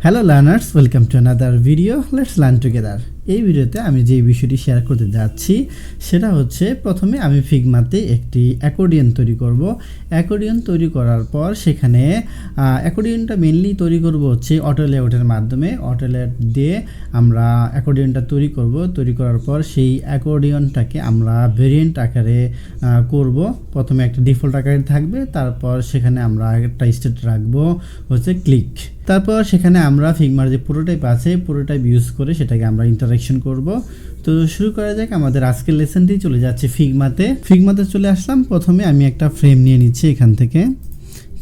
Hello learners, welcome to another video. Let's learn together. এই ভিডিওতে আমি যে বিষয়টি শেয়ার করতে যাচ্ছি সেটা হচ্ছে, প্রথমে আমি ফিগমাতে একটি অ্যাকর্ডিয়ন তৈরি করব। অ্যাকর্ডিয়ন তৈরি করার পর সেখানে অ্যাকর্ডিয়নটা মেনলি তৈরি করব হচ্ছে অটো লেআউটের মাধ্যমে। অটো লেআউট দিয়ে আমরা অ্যাকর্ডিয়নটা তৈরি করব। তৈরি করার পর সেই অ্যাকর্ডিয়নটাকে আমরা ভেরিয়েন্ট আকারে করব। প্রথমে একটা ডিফল্ট আকারে থাকবে, তারপর সেখানে আমরা একটা স্টেট রাখবো হচ্ছে ক্লিক। তারপর সেখানে আমরা ফিগমার যে প্রোটোটাইপ আছে, প্রোটোটাইপ ইউজ করে সেটাকে আমরা ইন্টারাকশন করব। তো শুরু করা যাক। আমাদের আজকের লেসনটি চলে যাচ্ছে ফিগমাতে চলে আসলাম। প্রথমে আমি একটা ফ্রেম নিয়ে নিচ্ছি। এখান থেকে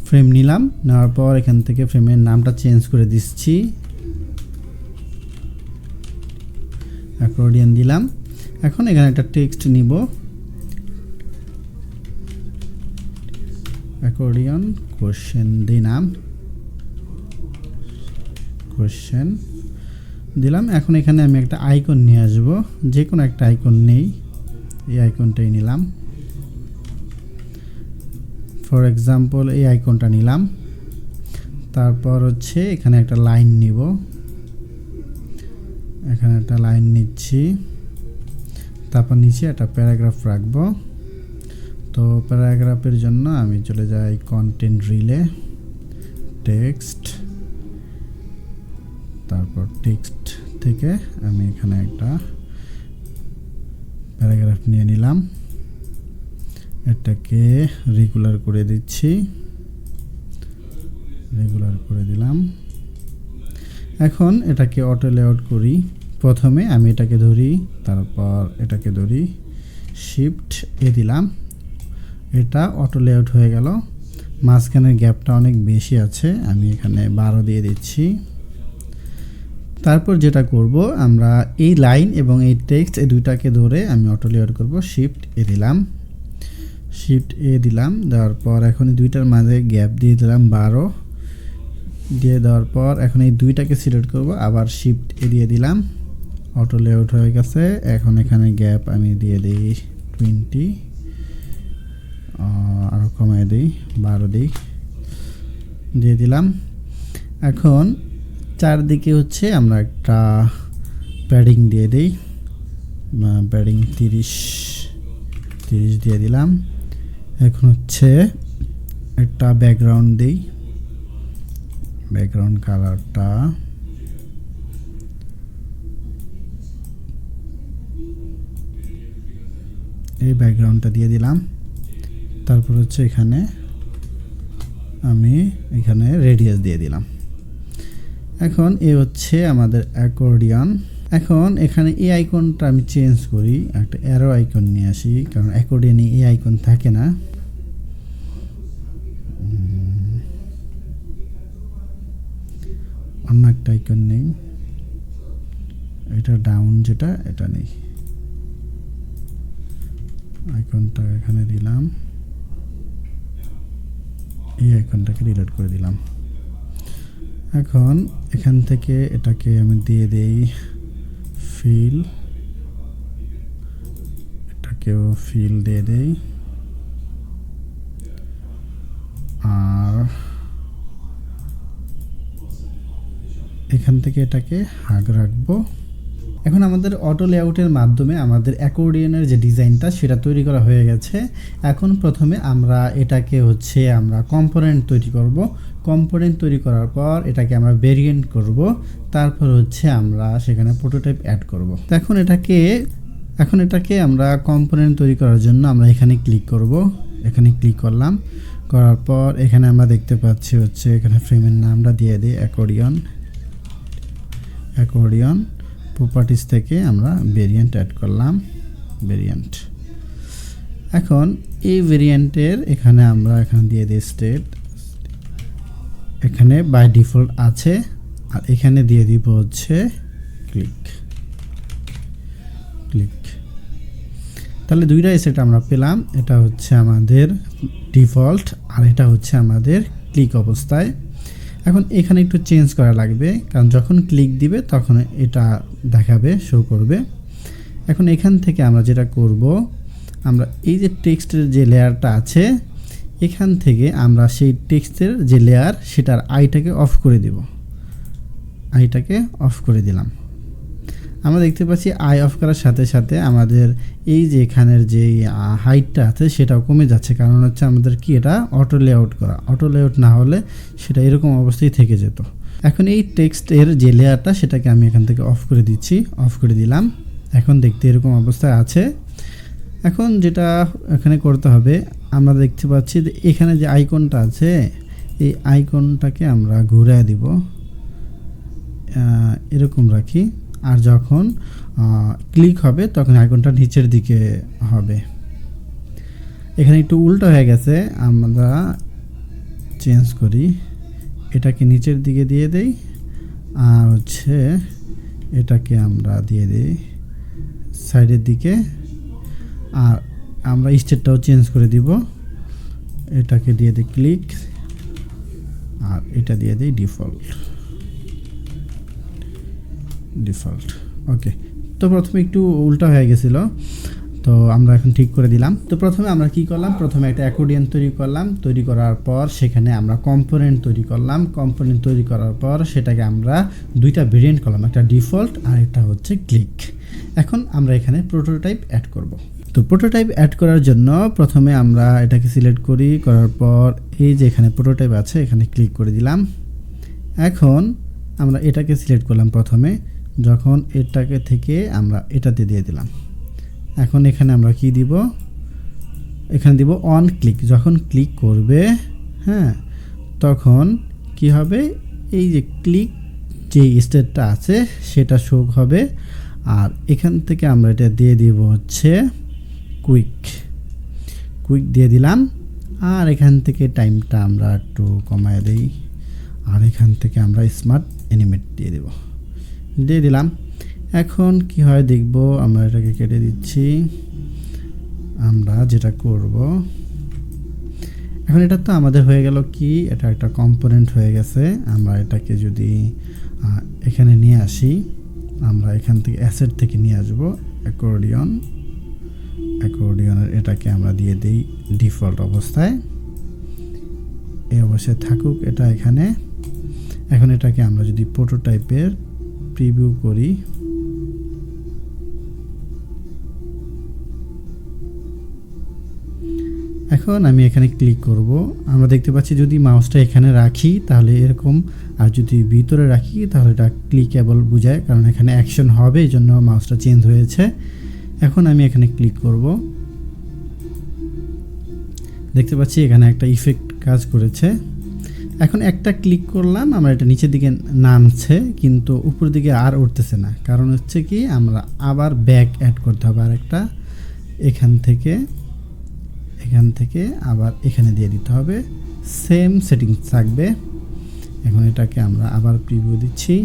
ফ্রেম নিলাম, নেওয়ার পর এখান থেকে ফ্রেমের নামটা চেঞ্জ করে দিচ্ছি, অ্যাকর্ডিয়ন দিলাম। এখন এখানে একটা টেক্সট নিব, অ্যাকর্ডিয়ন কোশ্চেন দিলাম, কোশ্চেন দিলাম। এখন এখানে আমি একটা আইকন নিয়ে আসবো, যে কোনো একটা আইকন নেই, এই আইকনটাই নিলাম। ফর এক্সাম্পল এই আইকনটা নিলাম। তারপর হচ্ছে এখানে একটা লাইন নিব, এখানে একটা লাইন নিচ্ছি। তারপর নিচে একটা প্যারাগ্রাফ রাখবো। তো প্যারাগ্রাফের জন্য আমি চলে যাই কন্টেন্ট রিলে, টেক্সট, তারপর টেক্সট থেকে আমি এখানে একটা প্যারাগ্রাফ নিয়ে নিলাম, এটাকে রেগুলার করে দিচ্ছি, রেগুলার করে দিলাম। এখন এটাকে অটো লেআউট করি। প্রথমে আমি এটাকে ধরি, তারপর এটাকে ধরি, শিফট এ দিলাম, এটা অটো লেআউট হয়ে গেল। মাঝখানের গ্যাপটা অনেক বেশি আছে, আমি এখানে 12 দিয়ে দিচ্ছি। তারপর যেটা করব, আমরা এই লাইন এবং এই টেক্সট এই দুইটাকে ধরে আমি অটো লেআউট করব। শিফট এ দিলাম, শিফট এ দিলাম, দেওয়ার পর এখন এই দুইটার মাঝে গ্যাপ দিয়ে দিলাম 12 দিয়ে দেওয়ার পর এখন এই দুইটাকে সিলেক্ট করব, আবার শিফট এ দিয়ে দিলাম, অটো লেআউট হয়ে গেছে। এখন এখানে গ্যাপ আমি দিয়ে দিই 20, আরও কমাই দিই 12 দিয়ে দিলাম। এখন চারদিকে হচ্ছে আমরা একটা প্যাডিং দিয়ে দিই, প্যাডিং 30 দিয়ে দিলাম। এখন হচ্ছে একটা ব্যাকগ্রাউন্ড দিই, ব্যাকগ্রাউন্ড কালারটা এই ব্যাকগ্রাউন্ডটা দিয়ে দিলাম। তারপর হচ্ছে এখানে আমি এখানে রেডিয়াস দিয়ে দিলাম। এখন এ হচ্ছে আমাদের অ্যাকর্ডিয়ন। এখন এখানে এই আইকনটা আমি চেঞ্জ করি, একটা অ্যারো আইকন নিয়ে আসি, কারণ অ্যাকর্ডিয়নে এই আইকন থাকে না। অন্য একটা আইকন নেই, এটা ডাউন যেটা, এটা নেই। আইকনটা এখানে দিলাম, এই আইকনটাকে ডিলিট করে দিলাম। এখন এখান থেকে এটাকে আমি দিয়ে দেই ফিল, এটাকেও ফিল দিয়ে দেই, আর এখান থেকে এটাকে হাগ রাখবো। এখন আমাদের অটো লেআউটের মাধ্যমে আমাদের অ্যাকর্ডিয়নের যে ডিজাইনটা সেটা তৈরি করা হয়ে গেছে। এখন প্রথমে আমরা এটাকে হচ্ছে আমরা কম্পোনেন্ট তৈরি করব। কম্পোনেন্ট তৈরি করার পর এটাকে আমরা ভেরিয়েন্ট করব, তারপর হচ্ছে আমরা সেখানে প্রোটোটাইপ অ্যাড করব। তো এখন এটাকে আমরা কম্পোনেন্ট তৈরি করার জন্য আমরা এখানে ক্লিক করব। এখানে ক্লিক করলাম, করার পর এখানে আমরা দেখতে পাচ্ছি হচ্ছে এখানে ফ্রেমের নামটা দিয়ে দিই অ্যাকর্ডিয়ন। প্রপার্টিস থেকে আমরা ভেরিয়েন্ট অ্যাড করলাম, ভেরিয়েন্ট। এখন এই ভেরিয়েন্টের এখানে আমরা এখানে দিয়ে দিই স্টেট, এখানে বাই ডিফল্ট আছে, আর এখানে দিয়ে দিব হচ্ছে ক্লিক। তাহলে দুইটা সেট আমরা পেলাম, এটা হচ্ছে আমাদের ডিফল্ট আর এটা হচ্ছে আমাদের ক্লিক অবস্থায়। এখন এখানে একটু চেঞ্জ করা লাগবে, কারণ যখন ক্লিক দিবে তখন এটা দেখাবে, শো করবে। এখন এখান থেকে আমরা যেটা করব, আমরা এই যে টেক্সটের যে লেয়ারটা আছে এখান থেকে আমরা সেই টেক্সটের যে লেয়ার সেটার আইটাকে অফ করে দেব। আইটাকে অফ করে দিলাম। আমরা দেখতে পাচ্ছি আই অফ করার সাথে সাথে আমাদের এই যে এখানের যে হাইটটা আছে সেটাও কমে যাচ্ছে, কারণ হচ্ছে আমাদের কি এটা অটো লেআউট করা। অটো লেআউট না হলে সেটা এরকম অবস্থায় থেকে যেত। এখন এই টেক্সটের যে লেয়ারটা সেটাকে আমি এখান থেকে অফ করে দিচ্ছি, অফ করে দিলাম। এখন দেখতে এরকম অবস্থায় আছে। এখন যেটা এখানে করতে হবে, আমরা দেখতে পাচ্ছি যে এখানে যে আইকনটা আছে এই আইকনটাকে আমরা ঘুরিয়ে দিব, এরকম রাখি। আর যখন ক্লিক হবে তখন আইকনটা নিচের দিকে হবে। এখানে একটু উল্টো হয়ে গেছে, আমরা চেঞ্জ করি, এটাকে নিচের দিকে দিয়ে দেই, আর হচ্ছে এটাকে আমরা দিয়ে দিই সাইডের দিকে। আর আমরা স্টেটটাও চেঞ্জ করে দিব, এটাকে দিয়ে দিই ক্লিক, আর এটা দিয়ে দিই ডিফল্ট। ওকে, তো প্রথমে একটু উল্টা হয়ে গেছিলো, তো আমরা এখন ঠিক করে দিলাম। তো প্রথমে আমরা কি করলাম, প্রথমে একটা অ্যাকর্ডিয়ন তৈরি করলাম। তৈরি করার পর সেখানে আমরা কম্পোনেন্ট তৈরি করলাম। কম্পোনেন্ট তৈরি করার পর সেটাকে আমরা দুইটা ভেরিয়েন্ট করলাম, একটা ডিফল্ট আর একটা হচ্ছে ক্লিক। এখন আমরা এখানে প্রোটোটাইপ অ্যাড করব। তো প্রোটোটাইপ অ্যাড করার জন্য প্রথমে আমরা এটাকে সিলেক্ট করি, করার পর এই যে এখানে প্রোটোটাইপ আছে এখানে ক্লিক করে দিলাম। এখন আমরা এটাকে সিলেক্ট করলাম প্রথমে, যখন এটাকে থেকে আমরা এটাতে দিয়ে দিলাম। এখন এখানে আমরা কি দিব, এখানে দিব অন ক্লিক। যখন ক্লিক করবে, হ্যাঁ, তখন কি হবে, এই যে ক্লিক যে স্টেটটা আছে সেটা শো হবে। আর এখান থেকে আমরা এটা দিয়ে দিব হচ্ছে কুইক দিয়ে দিলাম। আর এখান থেকে টাইমটা আমরা একটু কমায় দিই, আর এখান থেকে আমরা স্মার্ট অ্যানিমেট দিয়ে দিলাম। এখন কি হয় দেখব, আমরা এটাকে কেটে দিচ্ছি। আমরা যেটা করব এখন, এটা তো আমাদের হয়ে গেল কি, এটা একটা কম্পোনেন্ট হয়ে গেছে। আমরা এটাকে যদি এখানে নিয়ে আসি, আমরা এখান থেকে অ্যাসেট থেকে নিয়ে আসব অ্যাকর্ডিয়নের এটাকে আমরা দিয়ে দিই ডিফল্ট অবস্থায়, এই অবস্থায় থাকুক এটা এখানে। এখন এটাকে আমরা যদি প্রোটোটাইপের প্রিভিউ করি, এখন আমি এখানে ক্লিক করব। আমরা দেখতে পাচ্ছি যদি মাউসটা এখানে রাখি তাহলে এরকম, আর যদি ভিতরে রাখি তাহলে এটা ক্লিকেবল বোঝায়, কারণ এখানে অ্যাকশন হবে, এই জন্য মাউসটা চেঞ্জ হয়েছে। এখন আমি এখানে ক্লিক করব, দেখতে পাচ্ছি এখানে একটা ইফেক্ট কাজ করেছে। এখন একটা ক্লিক করলাম, আমরা এটা নিচের দিকে নামছে কিন্তু উপর দিকে আর উঠতেছে না, কারণ হচ্ছে কি আমরা আবার ব্যাক অ্যাড করতে হবে, আর একটা এখান থেকে আবার এখানে দিয়ে দিতে হবে, সেম সেটিংস থাকবে। এখন এটাকে আমরা আবার প্রিভিউ দিচ্ছি,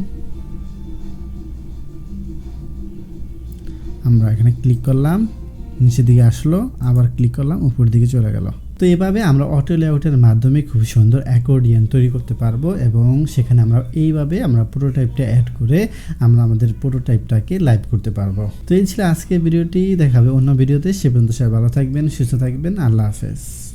আমরা এখানে ক্লিক করলাম, নিচের দিকে আসলো, আবার ক্লিক করলাম, উপর দিকে চলে গেল। তো এভাবে আমরা অটো লেআউটের মাধ্যমে খুব সুন্দর অ্যাকর্ডিয়ন তৈরি করতে পারবো, এবং সেখানে আমরা এইভাবে আমরা প্রোটোটাইপটা অ্যাড করে আমরা আমাদের প্রোটোটাইপটাকে লাইভ করতে পারবো। তো এই ছিল আজকের ভিডিওটি, দেখাবে অন্য ভিডিওতে। সে পর্যন্ত সবাই ভালো থাকবেন, সুস্থ থাকবেন, আল্লাহ হাফেজ।